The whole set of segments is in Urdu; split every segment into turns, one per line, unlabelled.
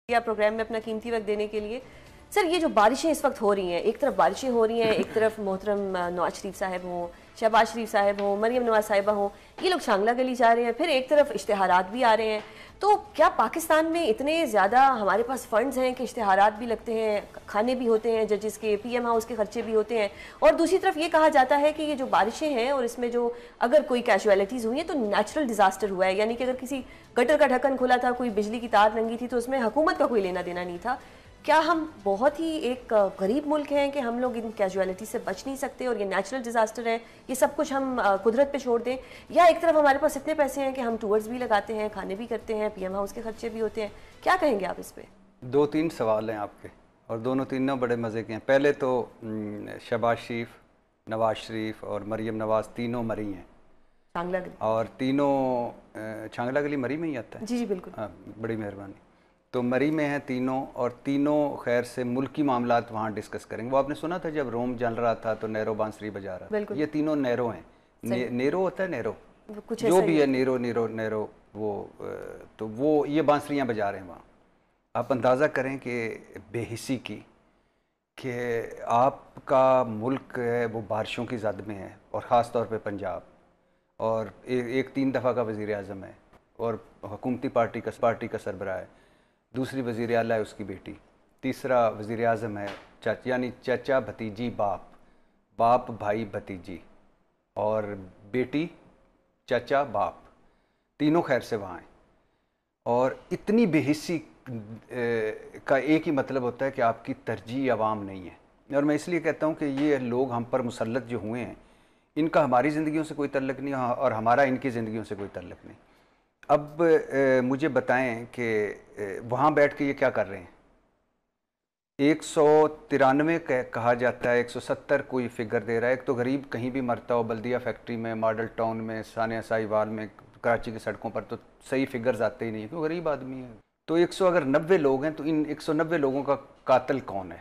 پروگرام میں اپنا قیمتی وقت دینے کے لیے۔ سر یہ جو بارشیں اس وقت ہو رہی ہیں، ایک طرف بارشیں ہو رہی ہیں، ایک طرف محترم نواز شریف صاحب ہوں، شہباز شریف صاحب ہوں، مریم نواز صاحبہ ہوں، یہ لوگ شانگلہ گلی جا رہے ہیں، پھر ایک طرف اشتہارات بھی آ رہے ہیں۔ تو کیا پاکستان میں اتنے زیادہ ہمارے پاس فنڈز ہیں کہ اشتہارات بھی لگتے ہیں، کھانے بھی ہوتے ہیں ججز کے، پی ایم ہاؤس کے خرچے بھی ہوتے ہیں، اور دوسری طرف یہ کہا جاتا ہے کہ یہ جو بارشیں ہیں اور اس میں جو اگر کوئی کیجویلٹیز ہوئی ہیں تو نیچرل ڈیزاسٹر ہوا ہے، یعنی کہ اگر کسی گٹر کا ڈھکن کھلا تھا، کوئی بجلی کی تار ننگی تھی تو اس میں حکومت کا کوئی لینا دینا نہیں تھا۔ کیا ہم بہت ہی ایک غریب ملک ہیں کہ ہم لوگ ان کیجویلٹی سے بچ نہیں سکتے اور یہ نیچرل ڈیزاسٹر ہے، یہ سب کچھ ہم قدرت پہ چھوڑ دیں، یا ایک طرف ہمارے پاس اتنے پیسے ہیں کہ ہم ٹورز بھی لگاتے ہیں، کھانے بھی کرتے ہیں، پی ایم ہاؤس کے خرچے بھی ہوتے ہیں؟ کیا کہیں گے آپ اس پہ؟
دو تین سوال ہیں آپ کے اور تینوں بڑے مزے کے ہیں۔ پہلے تو شہباز شریف، نواز شریف اور مریم نواز تینوں مری ہیں،
شانگلہ گلی،
اور تینوں شانگلہ گلی مری میں ہی آتا ہے؟
جی جی بالکل،
بڑی مہربانی۔ تو مری میں ہیں تینوں، اور تینوں خیر سے ملکی معاملات وہاں ڈسکس کریں گے۔ وہ آپ نے سنا تھا جب روم جل رہا تھا تو نیرو بانسری بجا رہا تھا، یہ تینوں نیرو ہیں، نیرو ہوتا ہے، نیرو جو بھی ہے، نیرو وہ، تو وہ یہ بانسریاں بجا رہے ہیں وہاں۔ آپ اندازہ کریں کہ بے حسی کی، کہ آپ کا ملک ہے وہ بارشوں کی زد میں ہے، اور خاص طور پہ پنجاب، اور ایک 3 دفعہ کا وزیر اعظم ہے اور حکومتی پارٹی کا سربراہ ہے، دوسری وزیر اعلیٰ ہے اس کی بیٹی، تیسرا وزیر اعظم ہے یعنی چچا بھتیجی باپ بھائی بھتیجی، اور بیٹی چچا باپ، تینوں خیر سے وہاں ہیں۔ اور اتنی بے حسی کا ایک ہی مطلب ہوتا ہے کہ آپ کی ترجیح عوام نہیں ہے۔ اور میں اس لیے کہتا ہوں کہ یہ لوگ ہم پر مسلط جو ہوئے ہیں، ان کا ہماری زندگیوں سے کوئی تعلق نہیں اور ہمارا ان کی زندگیوں سے کوئی تعلق نہیں۔ اب مجھے بتائیں کہ وہاں بیٹھ کے یہ کیا کر رہے ہیں؟ 193 کہا جاتا ہے، 170 کوئی فگر دے رہا ہے۔ ایک تو غریب کہیں بھی مرتا ہو، بلدیہ فیکٹری میں، ماڈل ٹاؤن میں، ثانیہ ساہیوال میں، کراچی کی سڑکوں پر، تو صحیح فگرز آتے ہی نہیں، کیوں غریب آدمی ہے۔ تو 190 لوگ ہیں، تو ان 190 لوگوں کا قاتل کون ہے؟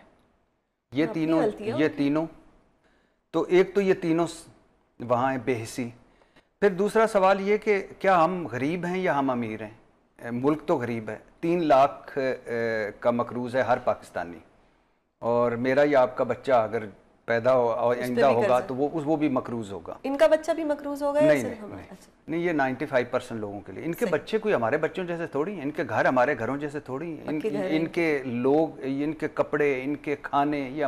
یہ تینوں تو ایک تو یہ تینوں وہاں ہیں بے حسی۔ پھر دوسرا سوال یہ کہ کیا ہم غریب ہیں یا ہم امیر ہیں؟ ملک تو غریب ہے، 3 لاکھ کا مقروض ہے ہر پاکستانی، اور میرا یا آپ کا بچہ اگر پیدا ہو اور آئندہ ہوگا تو وہ بھی مقروض ہوگا۔
ان کا بچہ بھی مقروض ہوگا؟
نہیں، یہ 95% لوگوں کے لیے۔ ان کے بچے کوئی ہمارے بچوں جیسے تھوڑی ہیں، ان کے گھر ہمارے گھروں جیسے تھوڑی ہیں، ان کے لوگ، ان کے کپڑے، ان کے کھانے، یہ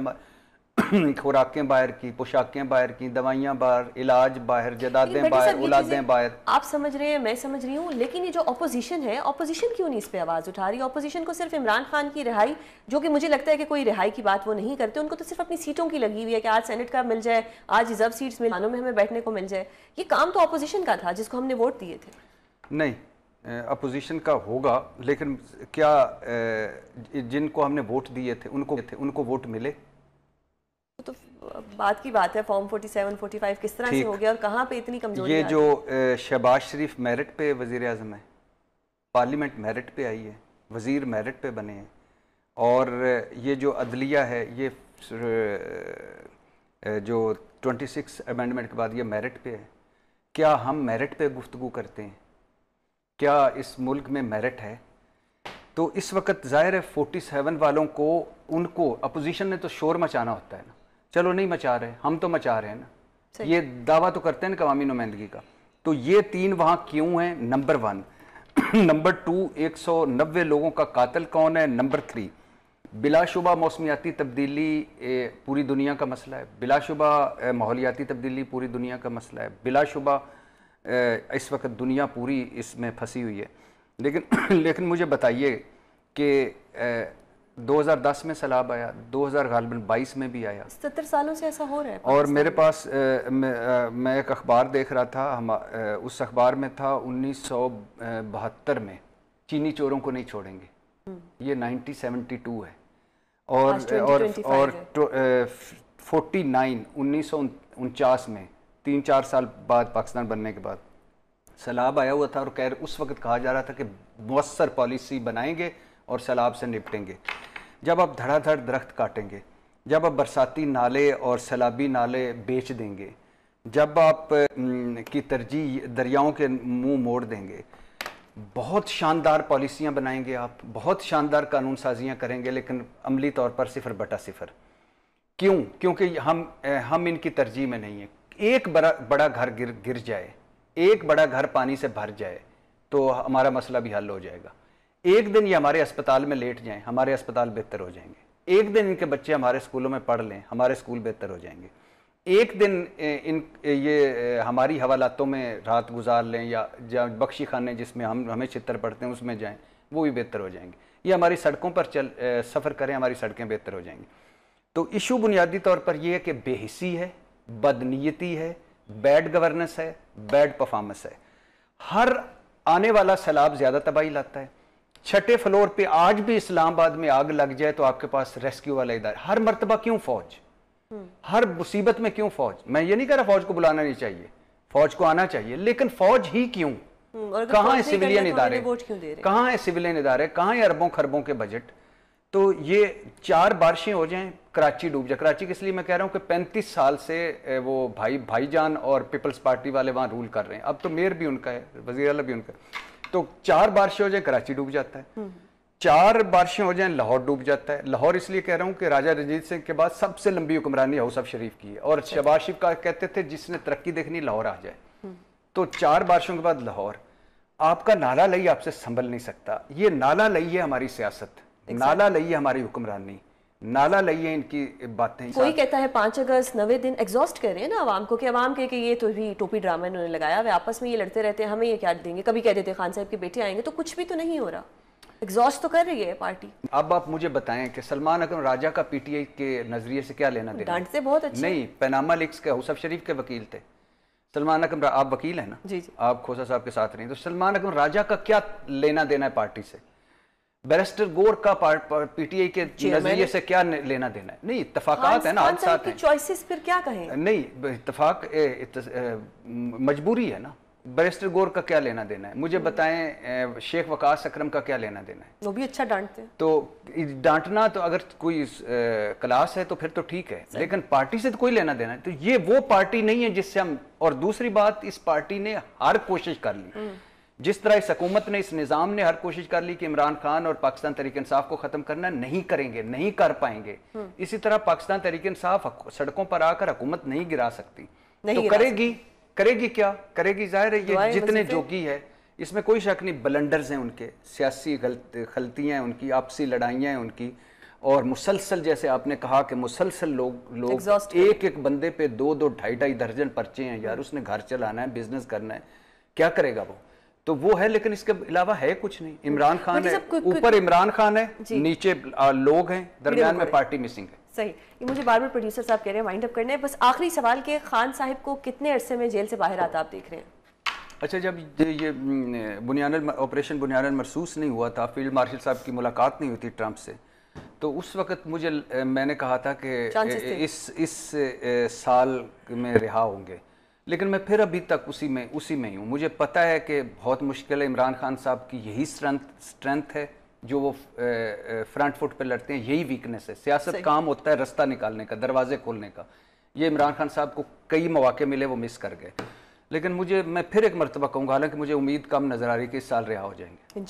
خوراکیں باہر کی، پوشاکیں باہر کی، دوائیاں باہر، علاج باہر، جدادیں باہر، اولادیں باہر۔
آپ سمجھ رہے ہیں، میں سمجھ رہی ہوں، لیکن یہ جو اپوزیشن ہے، اپوزیشن کیوں نہیں اس پہ آواز اٹھا رہی؟ اپوزیشن کو صرف عمران خان کی رہائی، جو کہ مجھے لگتا ہے کہ کوئی رہائی کی بات وہ نہیں کرتے، ان کو تو صرف اپنی سیٹوں کی لگی ہوئی ہے کہ آج سینٹ کا مل جائے، آج ریزرو سیٹس میں ہمیں بیٹھنے کو مل جائے۔ یہ کام تو اپوزیشن کا تھا جس کو ہم نے ووٹ دیے تھے۔
نہیں، اپوزیشن کا ہوگا، لیکن کیا جن کو ہم نے ووٹ دیے تھے ان کو ووٹ ملے؟
تو بات کی بات ہے، فارم 47 45 کس طرح سے ہو گیا اور کہاں پہ اتنی کمزوری؟
یہ جو شہباز شریف میرٹ پہ وزیر اعظم ہے، پارلیمنٹ میرٹ پہ آئی ہے، وزیر میرٹ پہ بنے ہیں، اور یہ جو عدلیہ ہے، یہ جو 26 امینڈمنٹ کے بعد یہ میرٹ پہ ہے۔ کیا ہم میرٹ پہ گفتگو کرتے ہیں؟ کیا اس ملک میں میرٹ ہے؟ تو اس وقت ظاہر ہے 47 والوں کو، ان کو اپوزیشن نے تو شور مچانا ہوتا ہے نا، چلو نہیں مچا رہے، ہم تو مچا رہے ہیں نا، یہ دعویٰ تو کرتے ہیں نا عوامی نمائندگی کا۔ تو یہ 3 وہاں کیوں ہیں؟ نمبر 1۔ نمبر 2، 190 لوگوں کا قاتل کون ہے؟ نمبر 3، بلا شبہ موسمیاتی تبدیلی پوری دنیا کا مسئلہ ہے، بلا شبہ ماحولیاتی تبدیلی پوری دنیا کا مسئلہ ہے، بلا شبہ اس وقت دنیا پوری اس میں پھنسی ہوئی ہے۔ لیکن مجھے بتائیے کہ 2010 میں سیلاب آیا، 2022 میں بھی آیا،
70 سالوں سے ایسا ہو رہا ہے۔
اور میرے پاس میں ایک اخبار دیکھ رہا تھا، اس اخبار میں تھا 1972 میں چینی چوروں کو نہیں چھوڑیں گے، یہ 1972 ہے، اور 49 1949 میں 3-4 سال بعد پاکستان بننے کے بعد سیلاب آیا ہوا تھا، اور اس وقت کہا جا رہا تھا کہ مؤثر پالیسی بنائیں گے اور سیلاب سے نپٹیں گے۔ جب آپ دھڑا دھڑ درخت کاٹیں گے، جب آپ برساتی نالے اور سیلابی نالے بیچ دیں گے، جب آپ کی ترجیح دریاؤں کے منہ موڑ دیں گے، بہت شاندار پالیسیاں بنائیں گے آپ، بہت شاندار قانون سازیاں کریں گے، لیکن عملی طور پر 0/0۔ کیوں؟ کیونکہ ہم ان کی ترجیح میں نہیں ہیں۔ ایک بڑا گھر گر جائے، ایک بڑا گھر پانی سے بھر جائے تو ہمارا مسئلہ بھی حل ہو جائے گا۔ ایک دن یہ ہمارے اسپتال میں لیٹ جائیں، ہمارے اسپتال بہتر ہو جائیں گے۔ ایک دن ان کے بچے ہمارے اسکولوں میں پڑھ لیں، ہمارے اسکول بہتر ہو جائیں گے۔ ایک دن یہ ہماری حوالاتوں میں رات گزار لیں، یا بخشی خانے جس میں ہمیں چھتر پڑتے ہیں اس میں جائیں، وہ بھی بہتر ہو جائیں گے۔ یہ ہماری سڑکوں پر سفر کریں، ہماری سڑکیں بہتر ہو جائیں گی۔ تو ایشو بنیادی طور پر یہ ہے کہ بے حسی ہے، بدنیتی ہے، بیڈ گورننس ہے، بیڈ پرفارمنس ہے۔ ہر آنے والا سیلاب زیادہ تباہی لاتا ہے۔ چھٹے فلور پہ آج بھی اسلام آباد میں آگ لگ جائے تو آپ کے پاس ریسکیو والا ادارہ، ہر مرتبہ کیوں فوج؟ ہر مصیبت میں کیوں فوج؟ میں یہ نہیں کہہ رہا فوج کو بلانا نہیں چاہیے، فوج کو آنا چاہیے، لیکن فوج ہی کیوں؟ کہاں ہے سویلین ادارے؟ کہاں ہے سویلین ادارے؟ کہاں ہے اربوں خربوں کے بجٹ؟ تو یہ 4 بارشیں ہو جائیں کراچی ڈوب جائے۔ کراچی اس لیے میں کہہ رہا ہوں کہ 35 سال سے وہ بھائی جان اور پیپلز پارٹی والے وہاں رول کر رہے ہیں، اب تو میئر بھی ان کا ہے، وزیر اعلیٰ بھی ان کا ہے۔ تو 4 بارشیں ہو جائیں کراچی ڈوب جاتا ہے، 4 بارشیں ہو جائیں لاہور ڈوب جاتا ہے۔ لاہور اس لیے کہہ رہا ہوں کہ راجہ رنجیت سنگھ کے بعد سب سے لمبی حکمرانی ہاؤس آف شریف کی ہے، اور شہباز شریف کا کہتے تھے جس نے ترقی دیکھنی لاہور آ جائے۔ تو 4 بارشوں کے بعد لاہور، آپ کا نالا لئی آپ سے سنبھل نہیں سکتا۔ یہ نالا لئی ہے ہماری سیاست، نالا لئی ہے ہماری حکمرانی، نالا لئی ہے ان کی باتیں۔
کوئی کہتا ہے 5 اگست 90 دن ایگزاسٹ کر رہے ہیں نا عوام کو، کہ عوام کہ یہ تو بھی ٹوپی ڈرامہ انہوں نے لگایا ہوا، آپس میں یہ لڑتے رہتے ہیں، ہمیں یہ کیا دیں گے، کبھی کہتے تھے خان صاحب کے بیٹے آئیں گے، تو کچھ بھی تو نہیں ہو رہا، ایگزاسٹ تو کر رہی ہے پارٹی۔
اب آپ مجھے بتائیں کہ سلمان اکرم راجہ کا پی ٹی آئی کے نظریے سے کیا لینا دینا؟
ڈانٹتے بہت اچھا
نہیں، پیناما لیکس کے ہاؤس آف شریف کے وکیل تھے سلمان اکرم۔ آپ وکیل ہیں نا؟
جی جی،
آپ کھوسا صاحب کے ساتھ رہیں، تو سلمان اکرم راجہ کا کیا لینا دینا ہے پارٹی سے؟ بیرسٹر گور کا پی ٹی آئی کے نظریے سے کیا لینا دینا ہے؟ نہیں، اتفاقات ہیں نا، حادثات ہیں،
چوائسز پھر کیا کہیں؟
نہیں، اتفاق مجبوری ہے نا۔ بیرسٹر گور کا کیا لینا دینا ہے؟ مجھے بتائیں شیخ وقاص اکرم کا کیا لینا دینا ہے؟
وہ بھی اچھا ڈانٹتے ہیں۔
تو ڈانٹنا تو اگر کوئی کلاس ہے تو پھر تو ٹھیک ہے، لیکن پارٹی سے تو کوئی لینا دینا ہے۔ تو یہ وہ پارٹی نہیں ہے جس سے ہم، اور دوسری بات، اس پارٹی نے ہر کوشش کر لی، جس طرح اس حکومت نے، اس نظام نے ہر کوشش کر لی کہ عمران خان اور پاکستان تحریک انصاف کو ختم کرنا، نہیں کریں گے، نہیں کر پائیں گے۔ اسی طرح پاکستان تحریک انصاف سڑکوں پر آ کر حکومت نہیں گرا سکتی، تو کرے گی کیا؟ کرے گی، ظاہر ہے یہ جتنے جوگی ہے، اس میں کوئی شک نہیں، بلنڈرز ہیں ان کے، سیاسی غلطیاں ہیں ان کی، آپسی لڑائیاں ہیں ان کی، اور مسلسل، جیسے آپ نے کہا کہ مسلسل لوگ ایک بندے پہ 2 2.5 درجن پرچے ہیں یار، اس نے گھر چلانا ہے، بزنس کرنا ہے، کیا کرے گا وہ؟ تو وہ ہے، لیکن اس کے علاوہ ہے کچھ نہیں۔ عمران خان ہے، اوپر عمران خان ہے، نیچے لوگ ہیں، درمیان میں پارٹی مسنگ ہے۔
صحیح، یہ مجھے بار بار پروڈیوسر صاحب کہہ رہے ہیں وائنڈ اپ کرنا ہے، بس آخری سوال کہ خان صاحب کو کتنے عرصے میں جیل سے باہر آتا آپ دیکھ رہے ہیں؟
اچھا، جب یہ آپریشن بنیاد المرصوص نہیں ہوا تھا، فیلڈ مارشل صاحب کی ملاقات نہیں ہوئی تھی ٹرمپ سے، تو اس وقت میں نے کہا تھا کہ اس سال میں رہا ہوں گے، لیکن میں پھر ابھی تک اسی میں ہی ہوں۔ مجھے پتہ ہے کہ بہت مشکل ہے، عمران خان صاحب کی یہی اسٹرینتھ ہے جو وہ فرنٹ فٹ پہ لڑتے ہیں، یہی ویکنس ہے۔ سیاست کام ہوتا ہے رستہ نکالنے کا، دروازے کھولنے کا۔ یہ عمران خان صاحب کو کئی مواقع ملے، وہ مس کر گئے، لیکن میں پھر ایک مرتبہ کہوں گا، حالانکہ مجھے امید کم نظر آ رہی کہ اس سال رہا ہو جائیں گے۔